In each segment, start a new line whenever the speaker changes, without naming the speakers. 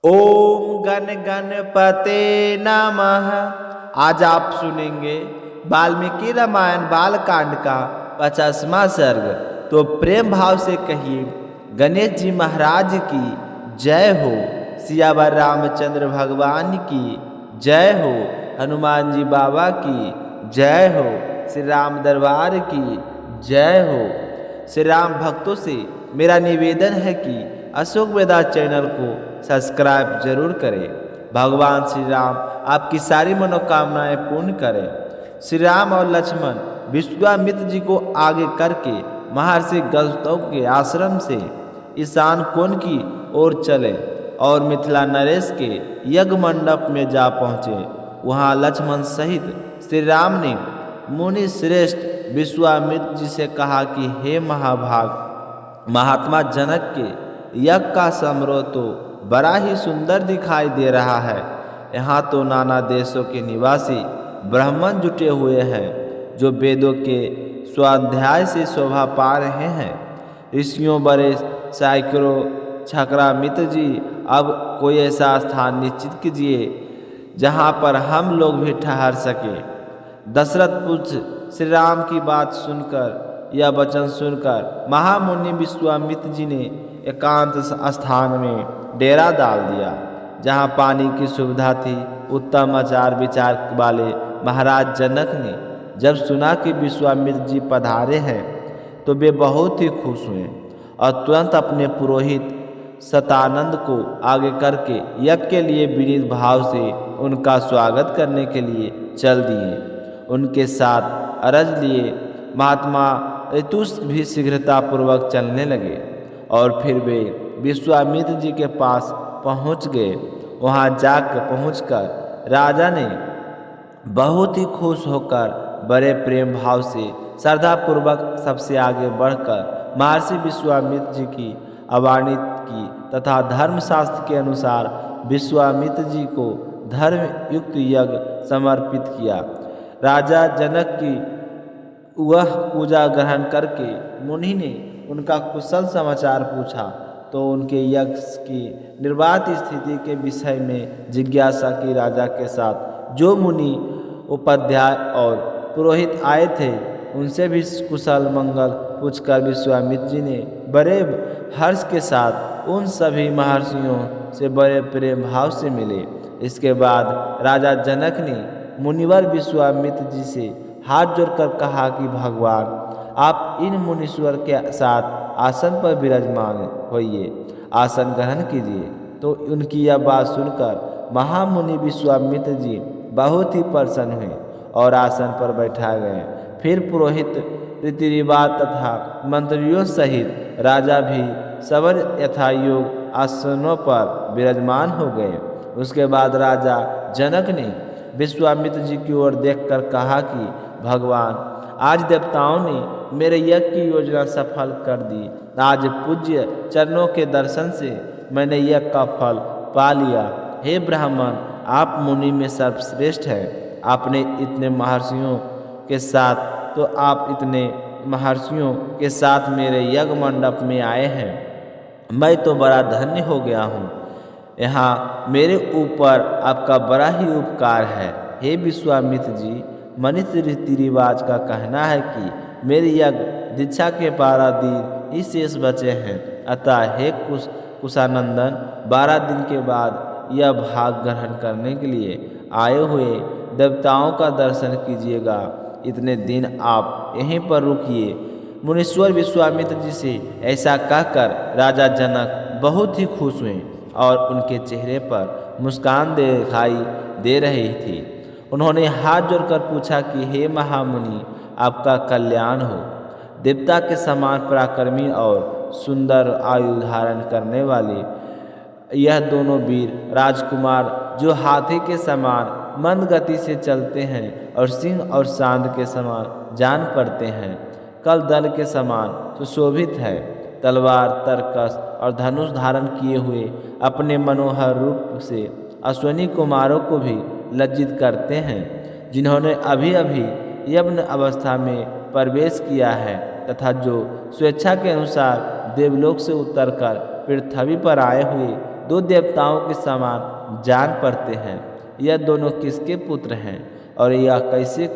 ओम गण गणपते नमः। आज आप सुनेंगे वाल्मीकि रामायण बालकांड का 50वां सर्ग। तो प्रेम भाव से कहिए गणेश जी महाराज की जय हो, सियावर रामचंद्र भगवान की जय हो, हनुमान जी बाबा की जय हो, श्री राम दरबार की जय हो। श्री राम भक्तों से मेरा निवेदन है कि अशोक वेदा चैनल को सब्सक्राइब जरूर करें। भगवान श्री राम आपकी सारी मनोकामनाएं पूर्ण करें। श्री राम और लक्ष्मण विश्वामित्र जी को आगे करके महर्षि गौतम के आश्रम से ईशान कोण की ओर चले और मिथिला नरेश के यज्ञ मंडप में जा पहुँचे। वहाँ लक्ष्मण सहित श्री राम ने मुनि श्रेष्ठ विश्वामित्र जी से कहा कि हे महाभाग, महात्मा जनक के यज्ञ का समारोह तो बड़ा ही सुंदर दिखाई दे रहा है। यहाँ तो नाना देशों के निवासी ब्राह्मण जुटे हुए हैं जो वेदों के स्वाध्याय से शोभा पा रहे हैं। ऋषियों बड़े सैकड़ों छकरा मित्र जी, अब कोई ऐसा स्थान निश्चित कीजिए जहाँ पर हम लोग भी ठहर सके। दशरथ पुत्र श्री राम की बात सुनकर, यह वचन सुनकर महामुनि विश्वामित्र जी ने एकांत स्थान में डेरा डाल दिया, जहाँ पानी की सुविधा थी। उत्तम आचार विचार वाले महाराज जनक ने जब सुना कि विश्वामित्र जी पधारे हैं तो वे बहुत ही खुश हुए और तुरंत अपने पुरोहित सतानंद को आगे करके यज्ञ के लिए विनीत भाव से उनका स्वागत करने के लिए चल दिए। उनके साथ अरज लिए महात्मा ऋतुष भी शीघ्रतापूर्वक चलने लगे और फिर वे विश्वामित्र जी के पास पहुंच गए। वहां जाकर पहुंचकर राजा ने बहुत ही खुश होकर बड़े प्रेम भाव से श्रद्धापूर्वक सबसे आगे बढ़कर महर्षि विश्वामित्र जी की अवानित की तथा धर्मशास्त्र के अनुसार विश्वामित्र जी को धर्म युक्त यज्ञ समर्पित किया। राजा जनक की वह पूजा ग्रहण करके मुनि ने उनका कुशल समाचार पूछा तो उनके यज्ञ की निर्बाध स्थिति के विषय में जिज्ञासा की। राजा के साथ जो मुनि उपाध्याय और पुरोहित आए थे उनसे भी कुशल मंगल पूछकर विश्वामित्र जी ने बड़े हर्ष के साथ उन सभी महर्षियों से बड़े प्रेम भाव से मिले। इसके बाद राजा जनक ने मुनिवर विश्वामित्र जी से हाथ जोड़कर कहा कि भगवान, आप इन मुनीश्वर के साथ आसन पर विराजमान होइए, आसन ग्रहण कीजिए। तो उनकी यह बात सुनकर महामुनि विश्वामित्र जी बहुत ही प्रसन्न हुए और आसन पर बैठा गए। फिर पुरोहित रीति रिवाज तथा मंत्रियों सहित राजा भी सवर यथायोग आसनों पर विराजमान हो गए। उसके बाद राजा जनक ने विश्वामित्र जी की ओर देखकर कहा कि भगवान, आज देवताओं ने मेरे यज्ञ की योजना सफल कर दी। आज पूज्य चरणों के दर्शन से मैंने यज्ञ का फल पा लिया। हे ब्राह्मण, आप मुनि में सर्वश्रेष्ठ हैं। आपने इतने महर्षियों के साथ के साथ मेरे यज्ञ मंडप में आए हैं। मैं तो बड़ा धन्य हो गया हूँ। यहाँ मेरे ऊपर आपका बड़ा ही उपकार है। हे विश्वामित्र जी, मनुष्य रीति रिवाज का कहना है कि मेरे यज्ञ दीक्षा के 12 दिन ही शेष बचे हैं। अतः हे कुशानंदन, 12 दिन के बाद यह भाग ग्रहण करने के लिए आए हुए देवताओं का दर्शन कीजिएगा। इतने दिन आप यहीं पर रुकिए। मुनीश्वर विश्वामित्र जी से ऐसा कहकर राजा जनक बहुत ही खुश हुए और उनके चेहरे पर मुस्कान दिखाई दे रही थी। उन्होंने हाथ जोड़कर पूछा कि हे महामुनि, आपका कल्याण हो। देवता के समान पराक्रमी और सुंदर आयु धारण करने वाले यह दोनों वीर राजकुमार, जो हाथी के समान मंद गति से चलते हैं और सिंह और सांड के समान जान पड़ते हैं, कल दल के समान सुशोभित है, तलवार, तरकस और धनुष धारण किए हुए अपने मनोहर रूप से अश्विनी कुमारों को भी लज्जित करते हैं, जिन्होंने अभी अभी यव्न अवस्था में प्रवेश किया है तथा जो स्वेच्छा के अनुसार देवलोक से उतरकर पृथ्वी पर आए हुए दो देवताओं के समान जान पड़ते हैं। यह दोनों किसके पुत्र हैं और यह कैसे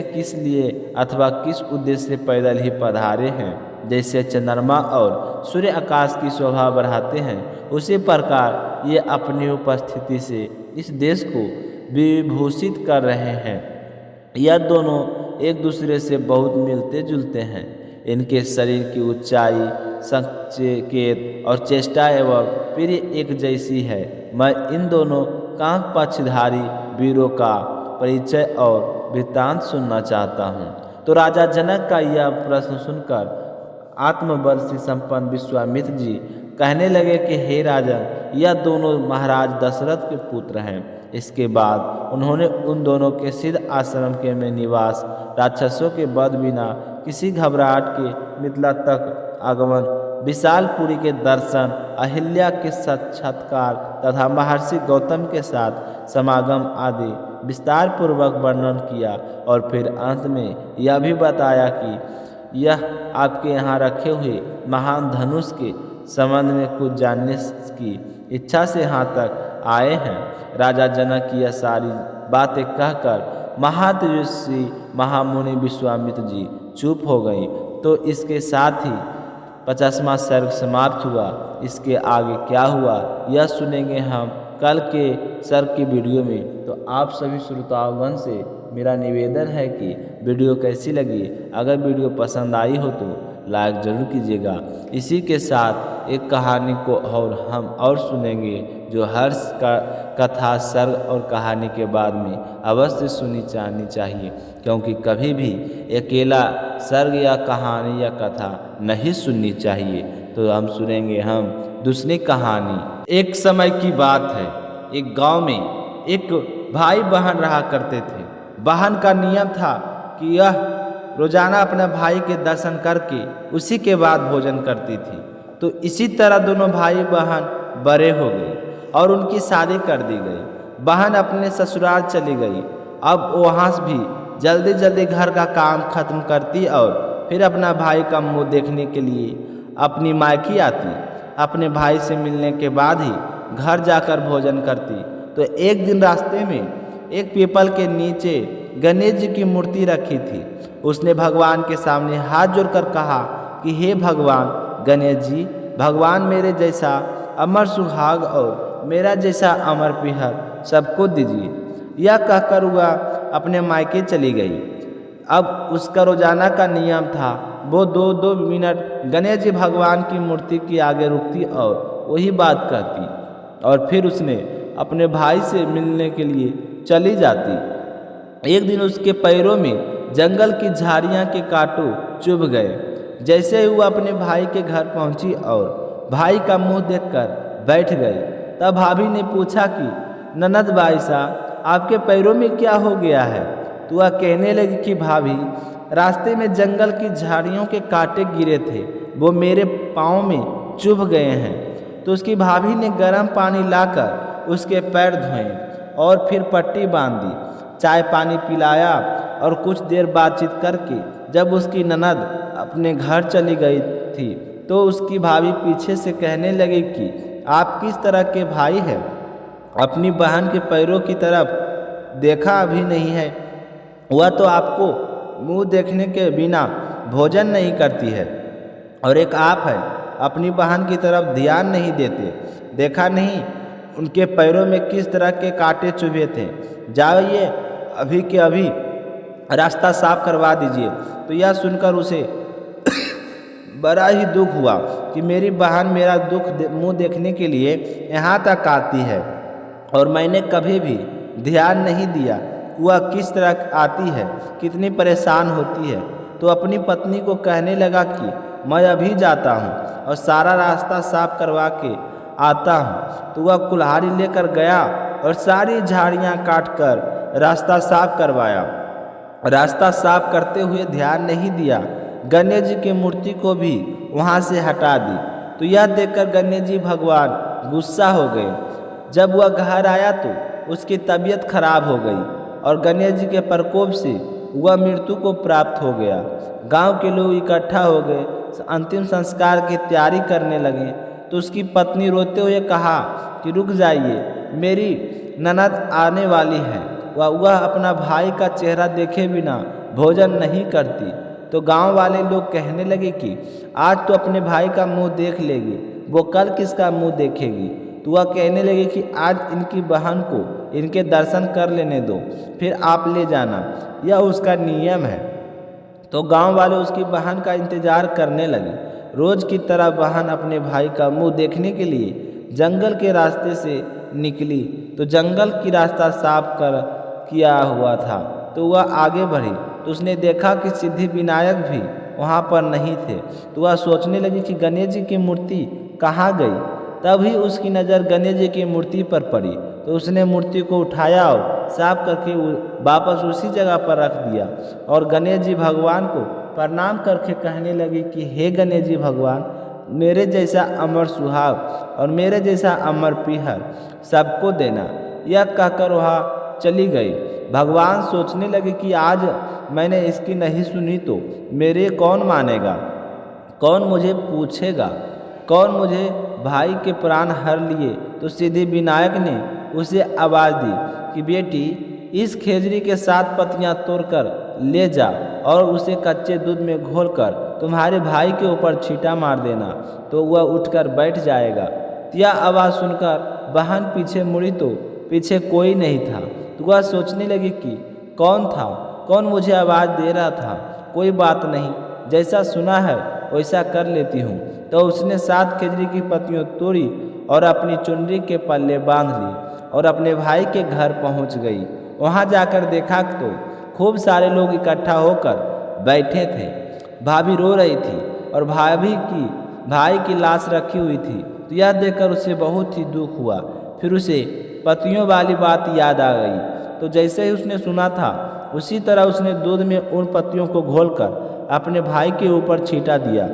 किस लिए अथवा किस उद्देश्य से पैदल ही पधारे हैं। जैसे चंद्रमा और सूर्य आकाश की शोभा बढ़ाते हैं, उसी प्रकार ये अपनी उपस्थिति से इस देश को विभूषित कर रहे हैं। यह दोनों एक दूसरे से बहुत मिलते जुलते हैं। इनके शरीर की ऊंचाई, संकेत और चेष्टा एवं प्रिय एक जैसी है। मैं इन दोनों कांक पक्षधारी वीरों का परिचय और वृत्तांत सुनना चाहता हूँ। तो राजा जनक का यह प्रश्न सुनकर आत्मबल से संपन्न विश्वामित्र जी कहने लगे कि हे राजन, यह दोनों महाराज दशरथ के पुत्र हैं। इसके बाद उन्होंने उन दोनों के सिद्ध आश्रम के में निवास, राक्षसों के वध बिना किसी घबराहट के मिथिला तक आगमन, विशालपुरी के दर्शन, अहिल्या के साक्षात्कार तथा महर्षि गौतम के साथ समागम आदि विस्तार पूर्वक वर्णन किया और फिर अंत में यह भी बताया कि यह आपके यहाँ रखे हुए महान धनुष के संबंध में कुछ जानने की इच्छा से यहाँ तक आए हैं। राजा जनक की यह सारी बातें कहकर महातेजस्वी महामुनि विश्वामित्र जी चुप हो गई। तो इसके साथ ही 50वां सर्ग समाप्त हुआ। इसके आगे क्या हुआ यह सुनेंगे हम कल के सर्ग की वीडियो में। तो आप सभी श्रोतागण से मेरा निवेदन है कि वीडियो कैसी लगी, अगर वीडियो पसंद आई हो तो लाइक ज़रूर कीजिएगा। इसी के साथ एक कहानी को हम और सुनेंगे जो हर कथा, सर्ग और कहानी के बाद में अवश्य सुनी जानी चाहिए, क्योंकि कभी भी अकेला सर्ग या कहानी या कथा नहीं सुननी चाहिए। तो हम सुनेंगे दूसरी कहानी। एक समय की बात है, एक गांव में एक भाई बहन रहा करते थे। बहन का नियम था कि यह रोजाना अपने भाई के दर्शन करके उसी के बाद भोजन करती थी। तो इसी तरह दोनों भाई बहन बड़े हो गए और उनकी शादी कर दी गई। बहन अपने ससुराल चली गई। अब वहाँ भी जल्दी जल्दी घर का काम खत्म करती और फिर अपना भाई का मुंह देखने के लिए अपनी मायकी आती। अपने भाई से मिलने के बाद ही घर जाकर भोजन करती। तो एक दिन रास्ते में एक पीपल के नीचे गणेश जी की मूर्ति रखी थी। उसने भगवान के सामने हाथ जोड़कर कहा कि हे भगवान गणेश जी, भगवान मेरे जैसा अमर सुहाग और मेरा जैसा अमर पिहर सबको दीजिए। यह कहकर वह अपने मायके चली गई। अब उसका रोजाना का नियम था, वो 2-2 मिनट गणेश जी भगवान की मूर्ति के आगे रुकती और वही बात कहती और फिर उसने अपने भाई से मिलने के लिए चली जाती। एक दिन उसके पैरों में जंगल की झाड़ियाँ के कांटों चुभ गए। जैसे ही वह अपने भाई के घर पहुंची और भाई का मुंह देखकर बैठ गई, तब भाभी ने पूछा कि ननद भाई साहब, आपके पैरों में क्या हो गया है। तो वह कहने लगी कि भाभी, रास्ते में जंगल की झाड़ियों के कांटे गिरे थे, वो मेरे पाँव में चुभ गए हैं। तो उसकी भाभी ने गर्म पानी लाकर उसके पैर धोए और फिर पट्टी बांध दी, चाय पानी पिलाया और कुछ देर बातचीत करके जब उसकी ननद अपने घर चली गई थी तो उसकी भाभी पीछे से कहने लगी कि आप किस तरह के भाई हैं, अपनी बहन के पैरों की तरफ देखा अभी नहीं है। वह तो आपको मुंह देखने के बिना भोजन नहीं करती है, और एक आप है अपनी बहन की तरफ ध्यान नहीं देते। देखा नहीं उनके पैरों में किस तरह के कांटे चुभे थे। जाइए अभी के अभी रास्ता साफ करवा दीजिए। तो यह सुनकर उसे बड़ा ही दुख हुआ कि मेरी बहन मेरा मुंह देखने के लिए यहाँ तक आती है और मैंने कभी भी ध्यान नहीं दिया वह किस तरह आती है, कितनी परेशान होती है। तो अपनी पत्नी को कहने लगा कि मैं अभी जाता हूँ और सारा रास्ता साफ करवा के आता हूँ। तो वह कुल्हाड़ी लेकर गया और सारी झाड़ियाँ काटकर रास्ता साफ करवाया। रास्ता साफ करते हुए ध्यान नहीं दिया, गणेश जी की मूर्ति को भी वहाँ से हटा दी। तो यह देखकर गणेश जी भगवान गुस्सा हो गए। जब वह घर आया तो उसकी तबीयत खराब हो गई और गणेश जी के प्रकोप से वह मृत्यु को प्राप्त हो गया। गांव के लोग इकट्ठा हो गए, अंतिम संस्कार की तैयारी करने लगे। तो तो उसकी पत्नी रोते हुए कहा कि रुक जाइए, मेरी ननद आने वाली है, वह अपना भाई का चेहरा देखे बिना भोजन नहीं करती। तो गांव वाले लोग कहने लगे कि आज तो अपने भाई का मुंह देख लेगी, वो कल किसका मुंह देखेगी। तो वह कहने लगे कि आज इनकी बहन को इनके दर्शन कर लेने दो, फिर आप ले जाना, यह उसका नियम है। तो गांव वाले उसकी बहन का इंतजार करने लगे। रोज की तरह बहन अपने भाई का मुंह देखने के लिए जंगल के रास्ते से निकली। तो जंगल की रास्ता साफ कर किया हुआ था। तो वह आगे बढ़ी तो उसने देखा कि सिद्धि विनायक भी वहाँ पर नहीं थे। तो वह सोचने लगी कि गणेश जी की मूर्ति कहाँ गई। तभी उसकी नज़र गणेश जी की मूर्ति पर पड़ी। तो उसने मूर्ति को उठाया और साफ करके वापस उसी जगह पर रख दिया और गणेश जी भगवान को प्रणाम करके कहने लगी कि हे गणेश जी भगवान, मेरे जैसा अमर सुहाग और मेरे जैसा अमर पीहर सबको देना। यह कहकर वह चली गई। भगवान सोचने लगे कि आज मैंने इसकी नहीं सुनी तो मेरे कौन मानेगा, कौन मुझे पूछेगा, कौन मुझे भाई के प्राण हर लिए। तो सिद्धि विनायक ने उसे आवाज़ दी कि बेटी, इस खेजड़ी के 7 पत्तियां तोड़कर ले जा और उसे कच्चे दूध में घोलकर तुम्हारे भाई के ऊपर छींटा मार देना, तो वह उठकर बैठ जाएगा। यह आवाज़ सुनकर बहन पीछे मुड़ी तो पीछे कोई नहीं था। तो वह सोचने लगी कि कौन था, कौन मुझे आवाज़ दे रहा था। कोई बात नहीं, जैसा सुना है वैसा कर लेती हूँ। तो उसने 7 खेजड़ी की पत्तियां तोड़ी और अपनी चुनरी के पल्ले बांध ली और अपने भाई के घर पहुँच गई। वहाँ जाकर देखा तो खूब सारे लोग इकट्ठा होकर बैठे थे। भाभी रो रही थी और भाई की लाश रखी हुई थी। तो यह देखकर उसे बहुत ही दुख हुआ। फिर उसे पत्तियों वाली बात याद आ गई। तो जैसे ही उसने सुना था उसी तरह उसने दूध में उन पत्तियों को घोलकर अपने भाई के ऊपर छींटा दिया।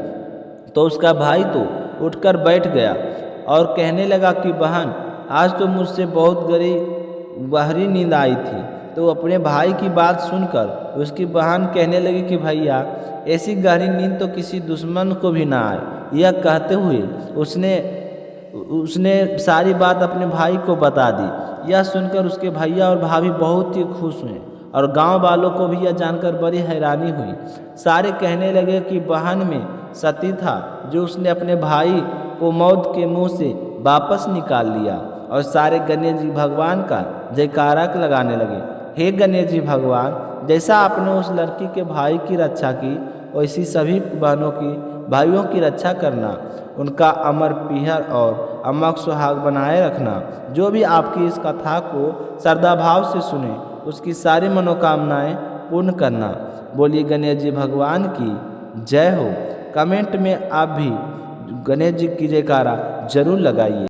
तो उसका भाई तो उठकर बैठ गया और कहने लगा कि बहन, आज तो मुझसे बहुत गहरी नींद आई थी। तो अपने भाई की बात सुनकर उसकी बहन कहने लगी कि भैया, ऐसी गहरी नींद तो किसी दुश्मन को भी ना आए। यह कहते हुए उसने सारी बात अपने भाई को बता दी। यह सुनकर उसके भैया और भाभी बहुत ही खुश हुए और गांव वालों को भी यह जानकर बड़ी हैरानी हुई। सारे कहने लगे कि बहन में सती था जो उसने अपने भाई को मौत के मुंह से वापस निकाल लिया। और सारे गणेश जी भगवान का जयकारा लगाने लगे। हे गणेश जी भगवान, जैसा आपने उस लड़की के भाई की रक्षा की वैसी सभी भाइयों की रक्षा करना, उनका अमर पीहर और अमर सुहाग बनाए रखना। जो भी आपकी इस कथा को श्रद्धाभाव से सुने उसकी सारी मनोकामनाएं पूर्ण करना। बोलिए गणेश जी भगवान की जय हो। कमेंट में आप भी गणेश जी की जयकारा जरूर लगाइए।